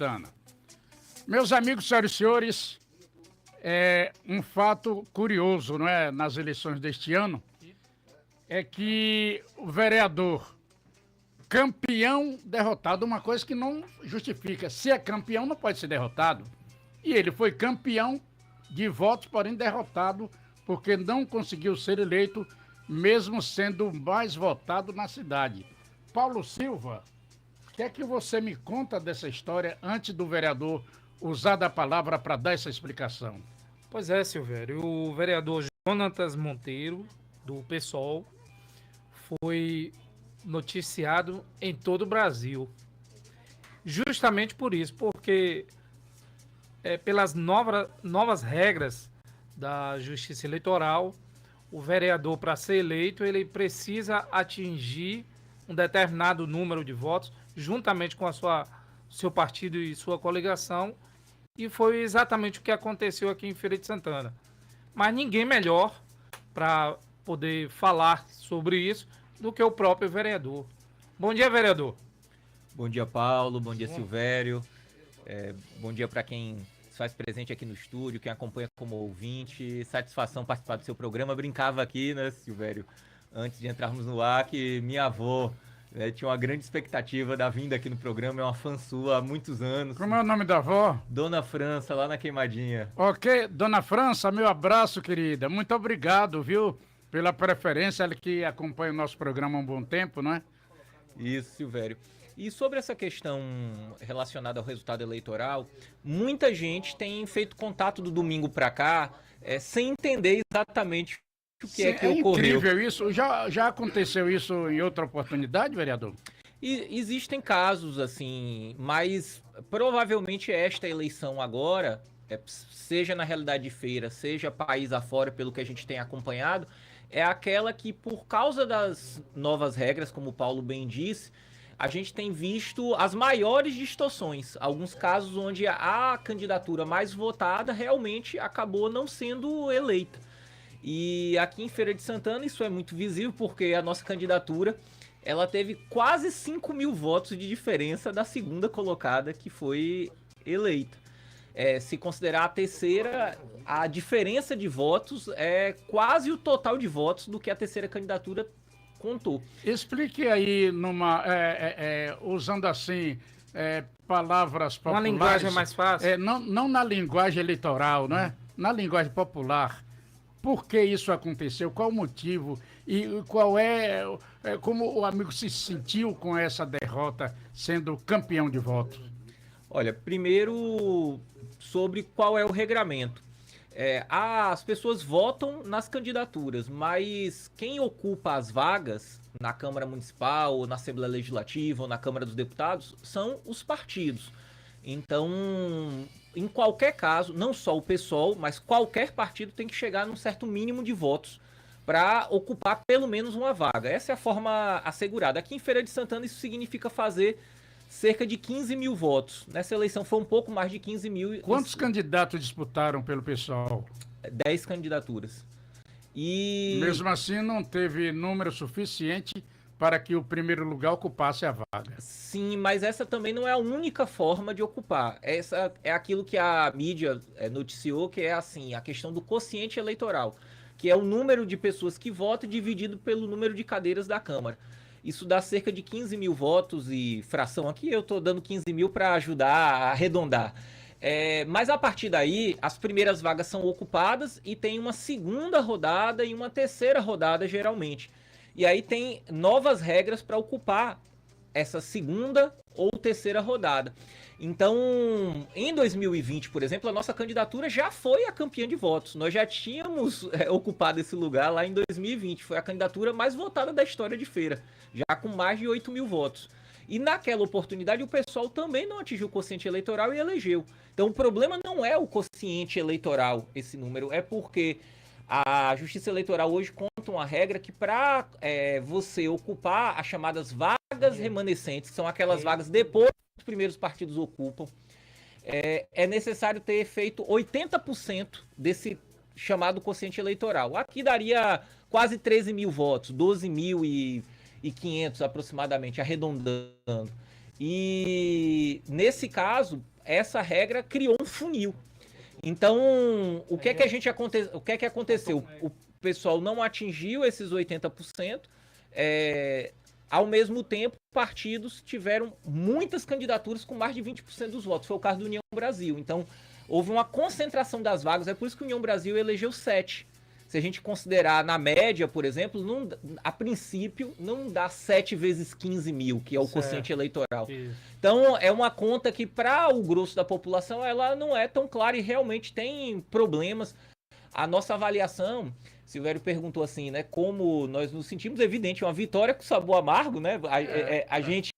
Santana. Meus amigos, senhoras e senhores, um fato curioso, não é, nas eleições deste ano, é que o vereador campeão derrotado, uma coisa que não justifica. Se é campeão, não pode ser derrotado. E ele foi campeão de votos, porém derrotado, porque não conseguiu ser eleito, mesmo sendo o mais votado na cidade. Paulo Silva, o que é que você me conta dessa história antes do vereador usar da palavra para dar essa explicação? Pois é, Silvério. O vereador Jonatas Monteiro, do PSOL, foi noticiado em todo o Brasil. Justamente por isso, porque pelas novas regras da Justiça Eleitoral, o vereador, para ser eleito, ele precisa atingir um determinado número de votos, juntamente com seu partido e sua coligação, e foi exatamente o que aconteceu aqui em Feira de Santana. Mas ninguém melhor para poder falar sobre isso do que o próprio vereador. Bom dia, vereador. Bom dia, Paulo. Bom dia, Silvério. Bom dia para quem se faz presente aqui no estúdio, quem acompanha como ouvinte. Satisfação participar do seu programa. Brincava aqui, né, Silvério, antes de entrarmos no ar, que minha avó tinha uma grande expectativa da vinda aqui no programa. É uma fã sua há muitos anos. Como é o nome da avó? Dona França, lá na Queimadinha. Ok, Dona França, meu abraço, querida. Muito obrigado, viu, pela preferência, ela que acompanha o nosso programa há um bom tempo, não é? Isso, Silvério. E sobre essa questão relacionada ao resultado eleitoral, muita gente tem feito contato do domingo para cá sem entender exatamente o que é que ocorreu. É incrível isso. Já aconteceu isso em outra oportunidade, vereador? E existem casos assim, mas provavelmente esta eleição agora, seja na realidade de feira, seja país afora, pelo que a gente tem acompanhado, é aquela que, por causa das novas regras, como o Paulo bem disse, a gente tem visto as maiores distorções. Alguns casos onde a candidatura mais votada realmente acabou não sendo eleita. E aqui em Feira de Santana isso é muito visível, porque a nossa candidatura ela teve quase 5.000 votos de diferença da segunda colocada, que foi eleita. Se considerar a terceira, a diferença de votos é quase o total de votos do que a terceira candidatura contou. Explique aí, usando assim, palavras populares. Uma linguagem mais fácil. Não na linguagem eleitoral, não é? Na linguagem popular. Por que isso aconteceu? Qual o motivo? E qual como o amigo se sentiu com essa derrota, sendo campeão de votos? Olha, primeiro sobre qual é o regramento. As pessoas votam nas candidaturas, mas quem ocupa as vagas na Câmara Municipal, ou na Assembleia Legislativa, ou na Câmara dos Deputados, são os partidos. Então, em qualquer caso, não só o PSOL, mas qualquer partido tem que chegar num certo mínimo de votos para ocupar pelo menos uma vaga. Essa é a forma assegurada. Aqui em Feira de Santana isso significa fazer cerca de 15.000 votos. Nessa eleição foi um pouco mais de 15.000. Quantos candidatos disputaram pelo PSOL? 10 candidaturas. E mesmo assim não teve número suficiente para que o primeiro lugar ocupasse a vaga. Sim, mas essa também não é a única forma de ocupar. Essa é aquilo que a mídia noticiou, que é assim, a questão do quociente eleitoral, que é o número de pessoas que votam dividido pelo número de cadeiras da Câmara. Isso dá cerca de 15.000 votos e fração. Aqui eu estou dando 15.000 para ajudar a arredondar. Mas a partir daí, as primeiras vagas são ocupadas e tem uma segunda rodada e uma terceira rodada, geralmente. E aí tem novas regras para ocupar essa segunda ou terceira rodada. Então, em 2020, por exemplo, a nossa candidatura já foi a campeã de votos. Nós já tínhamos ocupado esse lugar lá em 2020. Foi a candidatura mais votada da história de feira, já com mais de 8.000 votos. E naquela oportunidade o pessoal também não atingiu o quociente eleitoral e elegeu. Então o problema não é o quociente eleitoral, esse número, é porque a Justiça Eleitoral hoje conta uma regra que para você ocupar as chamadas vagas remanescentes, que são aquelas vagas depois que os primeiros partidos ocupam, é necessário ter feito 80% desse chamado quociente eleitoral. Aqui daria quase 13.000 votos, 12.500 aproximadamente, arredondando. E nesse caso, essa regra criou um funil. Então, o que é que aconteceu? O pessoal não atingiu esses 80%, ao mesmo tempo, partidos tiveram muitas candidaturas com mais de 20% dos votos. Foi o caso do União Brasil. Então, houve uma concentração das vagas, é por isso que o União Brasil elegeu 7. Se a gente considerar na média, por exemplo, a princípio não dá 7 vezes 15 mil, que é o quociente eleitoral. Isso. Então, é uma conta que, para o grosso da população, ela não é tão clara e realmente tem problemas. A nossa avaliação, Silvério perguntou assim, né, como nós nos sentimos, evidente, uma vitória com sabor amargo, né? A gente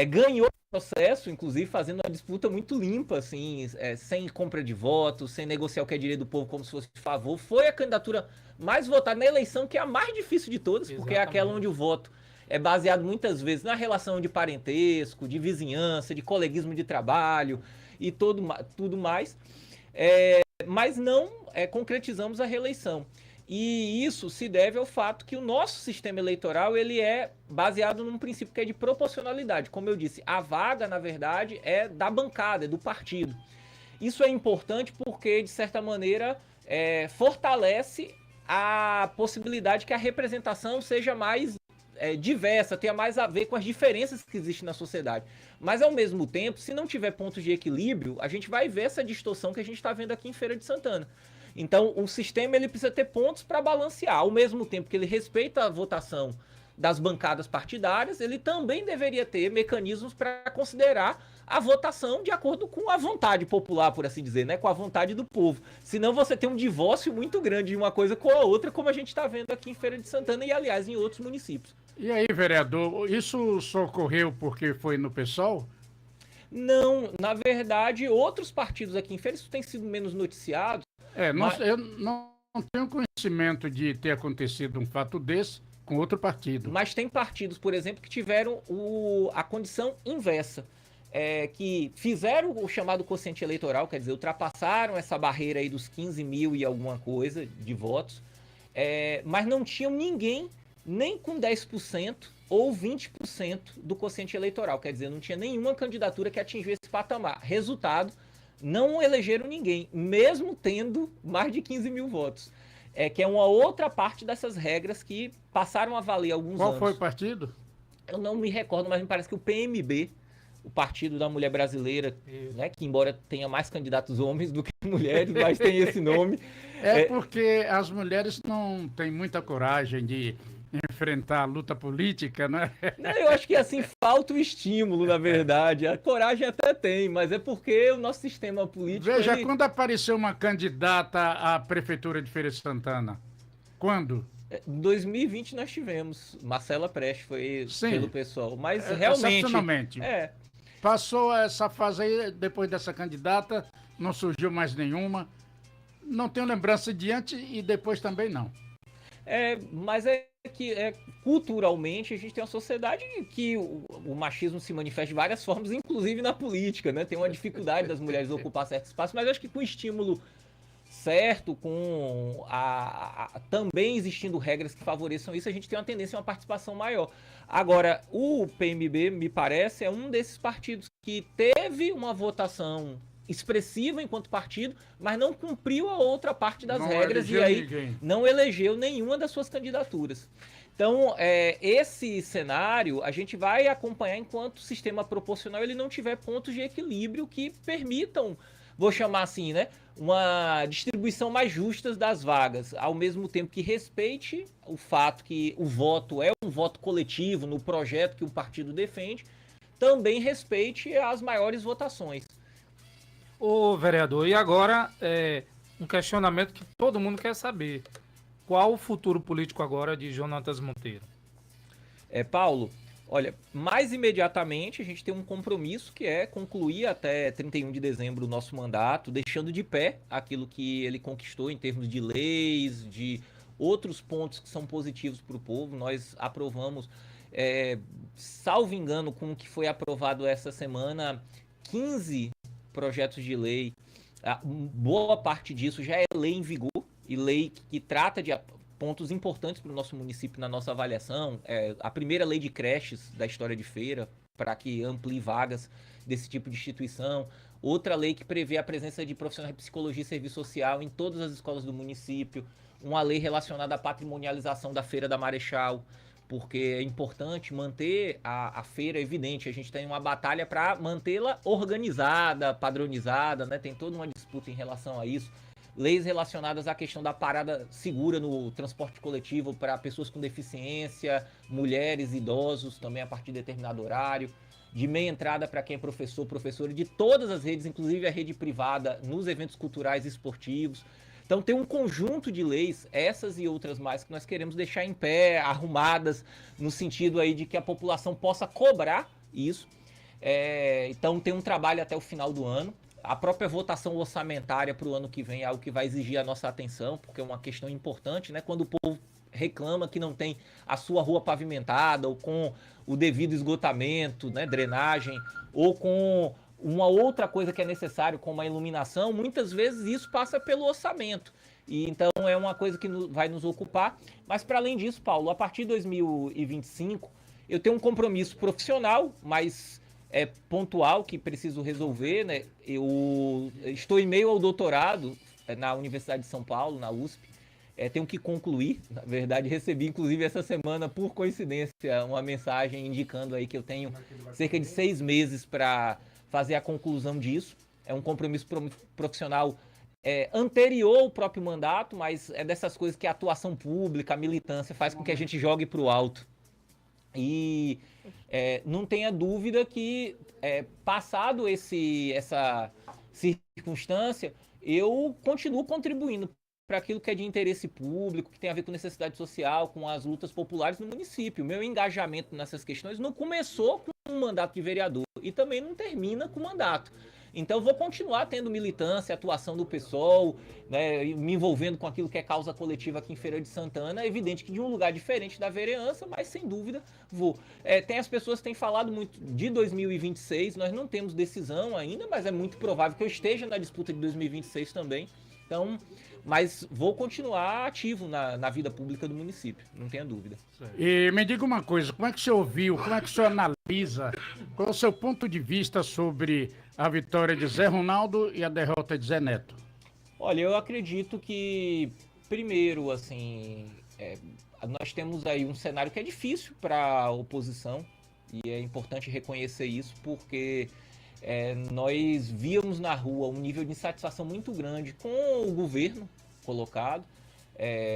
ganhou o processo, inclusive fazendo uma disputa muito limpa, assim, sem compra de votos, sem negociar o que é direito do povo como se fosse de favor. Foi a candidatura mais votada na eleição, que é a mais difícil de todas, porque é aquela onde o voto é baseado muitas vezes na relação de parentesco, de vizinhança, de coleguismo de trabalho e tudo mais. Mas não concretizamos a reeleição. E isso se deve ao fato que o nosso sistema eleitoral ele é baseado num princípio que é de proporcionalidade. Como eu disse, a vaga, na verdade, é da bancada, é do partido. Isso é importante porque, de certa maneira, fortalece a possibilidade que a representação seja mais diversa, tenha mais a ver com as diferenças que existem na sociedade. Mas, ao mesmo tempo, se não tiver pontos de equilíbrio, a gente vai ver essa distorção que a gente está vendo aqui em Feira de Santana. Então, o sistema ele precisa ter pontos para balancear. Ao mesmo tempo que ele respeita a votação das bancadas partidárias, ele também deveria ter mecanismos para considerar a votação de acordo com a vontade popular, por assim dizer, né? Com a vontade do povo. Senão você tem um divórcio muito grande de uma coisa com a outra, como a gente está vendo aqui em Feira de Santana e, aliás, em outros municípios. E aí, vereador, isso só ocorreu porque foi no PSOL? Não, na verdade, outros partidos aqui em Feira, isso tem sido menos noticiado. Eu não tenho conhecimento de ter acontecido um fato desse com outro partido. Mas tem partidos, por exemplo, que tiveram a condição inversa. Que fizeram o chamado quociente eleitoral, quer dizer, ultrapassaram essa barreira aí dos 15 mil e alguma coisa de votos, mas não tinham ninguém nem com 10% ou 20% do quociente eleitoral, quer dizer, não tinha nenhuma candidatura que atingiu esse patamar. Resultado, não elegeram ninguém, mesmo tendo mais de 15 mil votos. Que é uma outra parte dessas regras que passaram a valer alguns anos. Qual foi o partido? Eu não me recordo, mas me parece que o PMB, o Partido da Mulher Brasileira, né, que embora tenha mais candidatos homens do que mulheres, mas tem esse nome. Porque as mulheres não têm muita coragem de enfrentar a luta política, né? Não, eu acho que assim falta o estímulo, na verdade. A coragem até tem, mas é porque o nosso sistema político... Veja, quando apareceu uma candidata à Prefeitura de Feira de Santana? Quando? Em 2020 nós tivemos. Marcela Prestes foi pelo pessoal. Mas realmente... Excepcionalmente. Passou essa fase aí, depois dessa candidata, não surgiu mais nenhuma. Não tenho lembrança de antes e depois também não. Mas que culturalmente a gente tem uma sociedade que o machismo se manifesta de várias formas, inclusive na política, né? Tem uma dificuldade das mulheres ocupar certos espaços, mas eu acho que com estímulo certo, com também existindo regras que favoreçam isso, a gente tem uma tendência a uma participação maior. Agora, o PMB, me parece, é um desses partidos que teve uma votação expressiva enquanto partido, mas não cumpriu a outra parte das regras e aí não elegeu nenhuma das suas candidaturas. Então, esse cenário a gente vai acompanhar enquanto o sistema proporcional ele não tiver pontos de equilíbrio que permitam, vou chamar assim, né, uma distribuição mais justa das vagas, ao mesmo tempo que respeite o fato que o voto é um voto coletivo no projeto que o partido defende, também respeite as maiores votações. Ô, vereador, e agora um questionamento que todo mundo quer saber. Qual o futuro político agora de Jonatas Monteiro? Paulo, olha, mais imediatamente a gente tem um compromisso que é concluir até 31 de dezembro o nosso mandato, deixando de pé aquilo que ele conquistou em termos de leis, de outros pontos que são positivos para o povo. Nós aprovamos, salvo engano, com o que foi aprovado essa semana, 15 projetos de lei, boa parte disso já é lei em vigor e lei que trata de pontos importantes para o nosso município na nossa avaliação. A primeira lei de creches da história de Feira, para que amplie vagas desse tipo de instituição, outra lei que prevê a presença de profissionais de psicologia e serviço social em todas as escolas do município, uma lei relacionada à patrimonialização da Feira da Marechal, porque é importante manter a feira evidente. A gente tem uma batalha para mantê-la organizada, padronizada, né? Tem toda uma disputa em relação a isso. Leis relacionadas à questão da parada segura no transporte coletivo para pessoas com deficiência, mulheres, idosos, também a partir de determinado horário. De meia entrada para quem é professor, professora, de todas as redes, inclusive a rede privada, nos eventos culturais e esportivos. Então tem um conjunto de leis, essas e outras mais, que nós queremos deixar em pé, arrumadas, no sentido aí de que a população possa cobrar isso. Então tem um trabalho até o final do ano. A própria votação orçamentária para o ano que vem é algo que vai exigir a nossa atenção, porque é uma questão importante, né? Quando o povo reclama que não tem a sua rua pavimentada, ou com o devido esgotamento, né? Drenagem, ou com uma outra coisa que é necessário, como a iluminação, muitas vezes isso passa pelo orçamento. E então é uma coisa que vai nos ocupar. Mas para além disso, Paulo, a partir de 2025, eu tenho um compromisso profissional, mas pontual, que preciso resolver, né? Eu estou em meio ao doutorado na Universidade de São Paulo, na USP. Tenho que concluir, na verdade, recebi inclusive essa semana, por coincidência, uma mensagem indicando aí que eu tenho cerca de 6 meses para fazer a conclusão disso. É um compromisso profissional anterior ao próprio mandato, mas é dessas coisas que a atuação pública, a militância faz com que a gente jogue para o alto. E não tenha dúvida que, passado essa circunstância, eu continuo contribuindo para aquilo que é de interesse público, que tem a ver com necessidade social, com as lutas populares no município. Meu engajamento nessas questões não começou com um mandato de vereador e também não termina com o mandato. Então, eu vou continuar tendo militância, atuação do PSOL, né, me envolvendo com aquilo que é causa coletiva aqui em Feira de Santana. É evidente que de um lugar diferente da vereança, mas sem dúvida vou. As pessoas têm falado muito de 2026, nós não temos decisão ainda, mas é muito provável que eu esteja na disputa de 2026 também. Então, mas vou continuar ativo na vida pública do município, não tenha dúvida. E me diga uma coisa, como é que o senhor ouviu, como é que o senhor analisa, qual é o seu ponto de vista sobre a vitória de Zé Ronaldo e a derrota de Zé Neto? Olha, eu acredito que, primeiro, assim, nós temos aí um cenário que é difícil para a oposição, e é importante reconhecer isso, porque nós víamos na rua um nível de insatisfação muito grande com o governo colocado.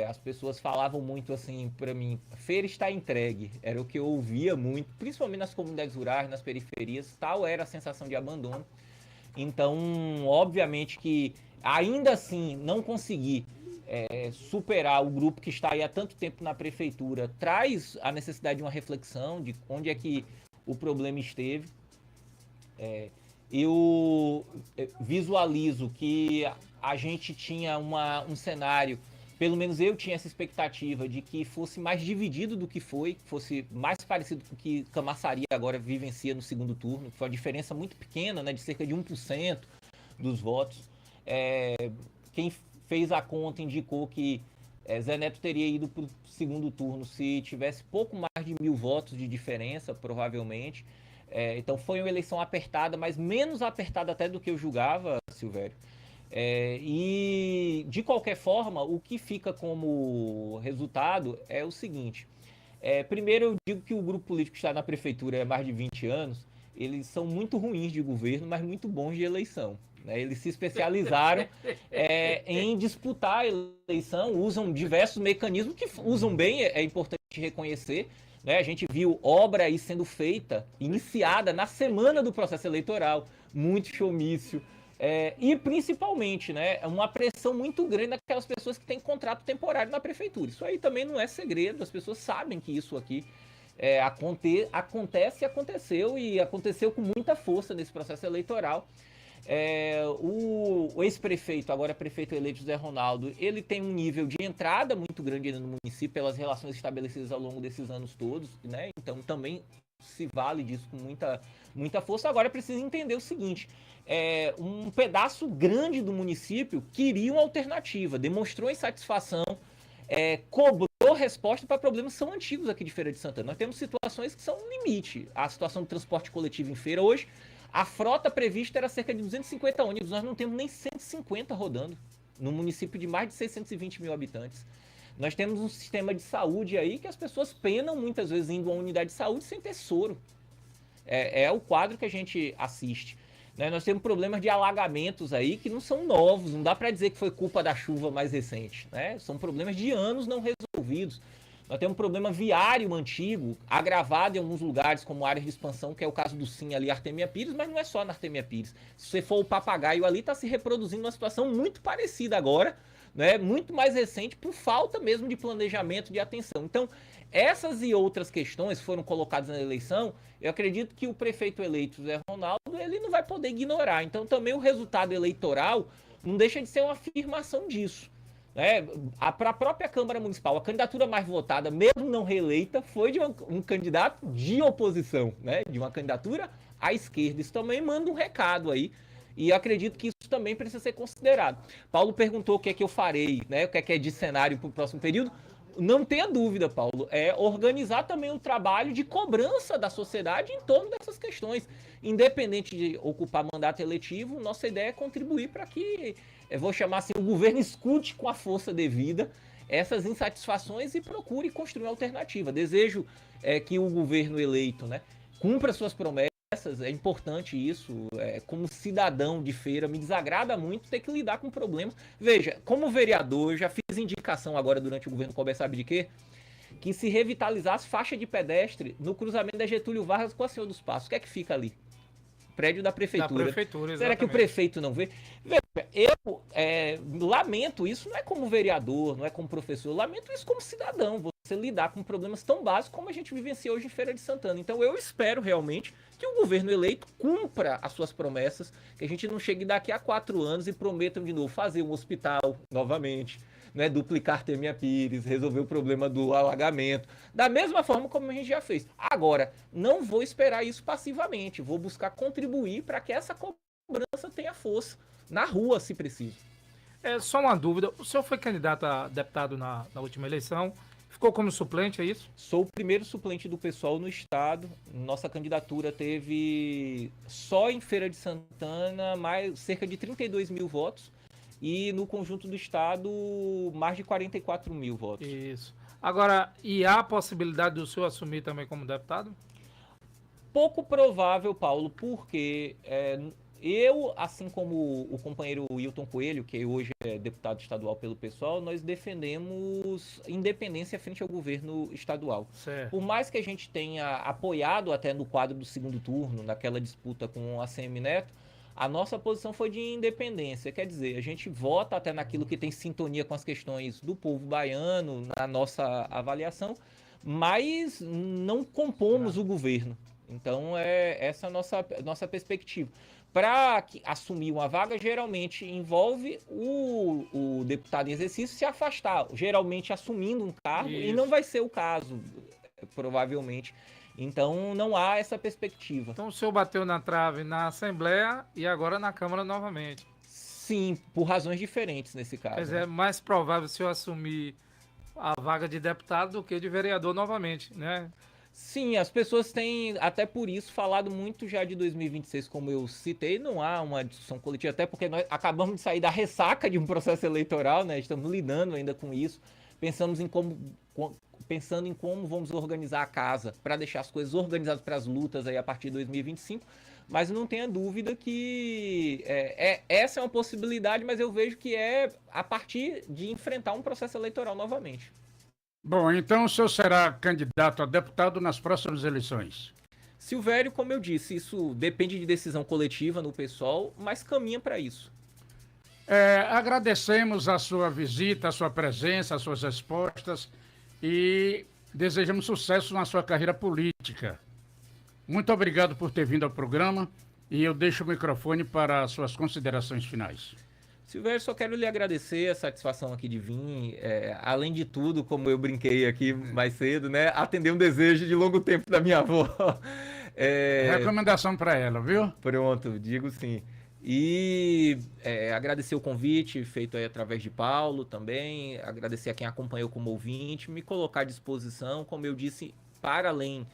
As pessoas falavam muito assim para mim, feira está entregue, era o que eu ouvia muito, principalmente nas comunidades rurais, nas periferias, tal era a sensação de abandono. Então, obviamente que ainda assim não conseguir superar o grupo que está aí há tanto tempo na prefeitura, traz a necessidade de uma reflexão de onde é que o problema esteve. Eu visualizo que a gente tinha um cenário, pelo menos eu tinha essa expectativa de que fosse mais dividido do que fosse mais parecido com o que Camaçari agora vivencia no segundo turno, que foi uma diferença muito pequena, né, de cerca de 1% dos votos. Quem fez a conta indicou que Zé Neto teria ido para o segundo turno se tivesse pouco mais de 1.000 votos de diferença, provavelmente. Então foi uma eleição apertada, mas menos apertada até do que eu julgava, Silvério. E, de qualquer forma, o que fica como resultado é o seguinte. Primeiro, eu digo que o grupo político que está na prefeitura há mais de 20 anos, eles são muito ruins de governo, mas muito bons de eleição. Eles se especializaram em disputar a eleição, usam diversos mecanismos que usam bem, é importante reconhecer. A gente viu obra aí sendo feita, iniciada na semana do processo eleitoral, muito showmício, e principalmente, uma pressão muito grande naquelas pessoas que têm contrato temporário na prefeitura. Isso aí também não é segredo, as pessoas sabem que isso aqui acontece e aconteceu, e aconteceu com muita força nesse processo eleitoral. O ex-prefeito, agora prefeito eleito José Ronaldo, ele tem um nível de entrada muito grande ainda no município pelas relações estabelecidas ao longo desses anos todos, então também se vale disso com muita força. Agora é preciso entender o seguinte, um pedaço grande do município queria uma alternativa, demonstrou insatisfação, cobrou resposta para problemas que são antigos aqui de Feira de Santana. Nós temos situações que são limite, a situação do transporte coletivo em Feira hoje. A frota prevista era cerca de 250 ônibus, nós não temos nem 150 rodando, num município de mais de 620 mil habitantes. Nós temos um sistema de saúde aí que as pessoas penam muitas vezes indo a uma unidade de saúde sem ter soro. É o quadro que a gente assiste. Né? Nós temos problemas de alagamentos aí que não são novos, não dá para dizer que foi culpa da chuva mais recente. Né? São problemas de anos não resolvidos. Nós temos um problema viário antigo, agravado em alguns lugares, como áreas de expansão, que é o caso do Sim ali, Artemia Pires, mas não é só na Artemia Pires. Se você for o Papagaio ali, está se reproduzindo uma situação muito parecida agora, né? Muito mais recente, por falta mesmo de planejamento, de atenção. Então, essas e outras questões foram colocadas na eleição, eu acredito que o prefeito eleito, Zé Ronaldo, ele não vai poder ignorar. Então, também o resultado eleitoral não deixa de ser uma afirmação disso. Para a própria Câmara Municipal, a candidatura mais votada, mesmo não reeleita, foi de um candidato de oposição, né? De uma candidatura à esquerda. Isso também manda um recado aí, e acredito que isso também precisa ser considerado. Paulo perguntou o que é que eu farei, né? O que é de cenário para o próximo período. Não tenha dúvida, Paulo, é organizar também um trabalho de cobrança da sociedade em torno dessas questões. Independente de ocupar mandato eletivo, nossa ideia é contribuir para que, eu vou chamar assim, o governo escute com a força devida essas insatisfações e procure construir uma alternativa. Desejo que o governo eleito, né, cumpra suas promessas. É importante isso, como cidadão de feira, me desagrada muito ter que lidar com problemas. Veja, como vereador, eu já fiz indicação agora durante o governo Colbert, sabe de quê? Que se revitalizasse faixa de pedestre no cruzamento da Getúlio Vargas com a Senhor dos Passos. O que é que fica ali? Prédio da prefeitura. Da prefeitura, exatamente. Será que o prefeito não vê? Veja, eu lamento isso, não é como vereador, não é como professor, lamento isso como cidadão, você lidar com problemas tão básicos como a gente vivencia hoje em Feira de Santana. Então eu espero realmente que o governo eleito cumpra as suas promessas, que a gente não chegue daqui a 4 anos e prometam de novo fazer um hospital novamente, né, duplicar Artemia Pires, resolver o problema do alagamento, da mesma forma como a gente já fez. Agora, não vou esperar isso passivamente, vou buscar contribuir para que essa cobrança tenha força, na rua, se preciso. Só uma dúvida, o senhor foi candidato a deputado na última eleição, ficou como suplente, é isso? Sou o primeiro suplente do PSOL no estado, nossa candidatura teve, só em Feira de Santana, cerca de 32 mil votos, e no conjunto do estado, mais de 44 mil votos. Isso. Agora, e há a possibilidade do senhor assumir também como deputado? Pouco provável, Paulo, porque eu, assim como o companheiro Wilton Coelho, que hoje é deputado estadual pelo PSOL, nós defendemos independência frente ao governo estadual. Certo. Por mais que a gente tenha apoiado até no quadro do segundo turno, naquela disputa com a ACM Neto, a nossa posição foi de independência, quer dizer, a gente vota até naquilo que tem sintonia com as questões do povo baiano, na nossa avaliação, mas não compomos o governo. Então, essa é a nossa perspectiva. Para assumir uma vaga, geralmente envolve o deputado em exercício se afastar, geralmente assumindo um cargo, e não vai ser o caso, provavelmente. Então, não há essa perspectiva. Então, o senhor bateu na trave na Assembleia e agora na Câmara novamente. Sim, por razões diferentes nesse caso. Quer dizer, é mais provável o senhor assumir a vaga de deputado do que de vereador novamente, né? Sim, as pessoas têm, até por isso, falado muito já de 2026, como eu citei, não há uma discussão coletiva, até porque nós acabamos de sair da ressaca de um processo eleitoral, né? Estamos lidando ainda com isso, pensando em como vamos organizar a casa para deixar as coisas organizadas para as lutas aí a partir de 2025, mas não tenha dúvida que essa é uma possibilidade, mas eu vejo que é a partir de enfrentar um processo eleitoral novamente. Bom, então o senhor será candidato a deputado nas próximas eleições? Silvério, como eu disse, isso depende de decisão coletiva no PSOL, mas caminha para isso. Agradecemos a sua visita, a sua presença, as suas respostas e desejamos sucesso na sua carreira política. Muito obrigado por ter vindo ao programa e eu deixo o microfone para as suas considerações finais. Silvério, só quero lhe agradecer a satisfação aqui de vir. Além de tudo, como eu brinquei aqui mais cedo, né? Atender um desejo de longo tempo da minha avó. Recomendação para ela, viu? Pronto, digo sim. E agradecer o convite feito aí através de Paulo também. Agradecer a quem acompanhou como ouvinte. Me colocar à disposição, como eu disse, para além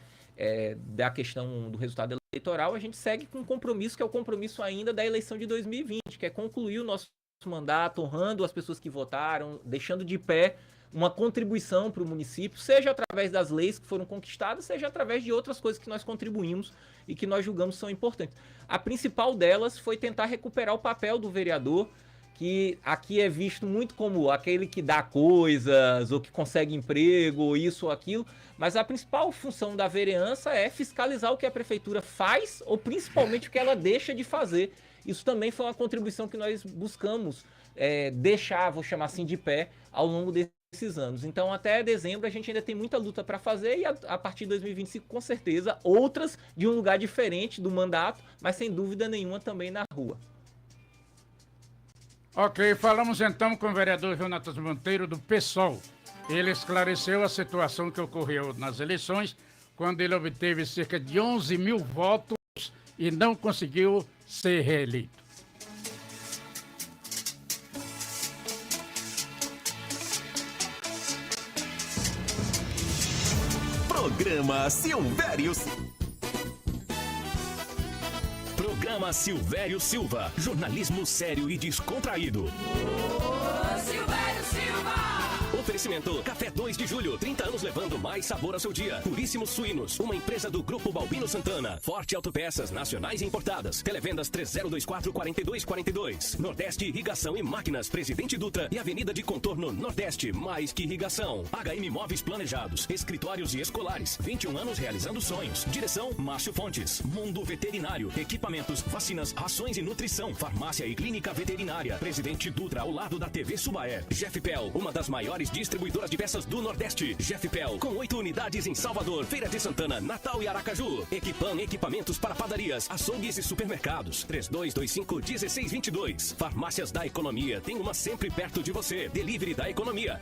da questão do resultado eleitoral, a gente segue com um compromisso, que é o compromisso ainda da eleição de 2020, que é concluir o nosso mandato, honrando as pessoas que votaram, deixando de pé uma contribuição para o município, seja através das leis que foram conquistadas, seja através de outras coisas que nós contribuímos e que nós julgamos são importantes. A principal delas foi tentar recuperar o papel do vereador, que aqui é visto muito como aquele que dá coisas, ou que consegue emprego, ou isso ou aquilo, mas a principal função da vereança é fiscalizar o que a prefeitura faz, ou principalmente o que ela deixa de fazer. Isso também foi uma contribuição que nós buscamos deixar, vou chamar assim, de pé ao longo desses anos. Então, até dezembro, a gente ainda tem muita luta para fazer e a partir de 2025, com certeza, outras de um lugar diferente do mandato, mas sem dúvida nenhuma também na rua. Ok, falamos então com o vereador Jonatas Monteiro, do PSOL. Ele esclareceu a situação que ocorreu nas eleições, quando ele obteve cerca de 11 mil votos e não conseguiu ser reeleito. Programa Silvério Silva. Jornalismo sério e descontraído. Silvério Silva! Oferecimento Café 2 de Julho. 30 anos levando mais sabor ao seu dia. Puríssimos Suínos. Uma empresa do Grupo Balbino Santana. Forte Autopeças nacionais e importadas. Televendas 3024-4242. Nordeste Irrigação e Máquinas. Presidente Dutra e Avenida de Contorno Nordeste. Mais que irrigação. HM Móveis Planejados. Escritórios e escolares. 21 anos realizando sonhos. Direção Márcio Fontes. Mundo Veterinário. Equipamentos, vacinas, rações e nutrição. Farmácia e Clínica Veterinária. Presidente Dutra ao lado da TV Subaé. Jeffpel, uma das maiores distribuidoras de peças do Nordeste. Jeffpel, com 8 unidades em Salvador, Feira de Santana, Natal e Aracaju. Equipan, equipamentos para padarias, açougues e supermercados. 3225-1622. Farmácias da Economia, tem uma sempre perto de você. Delivery da Economia.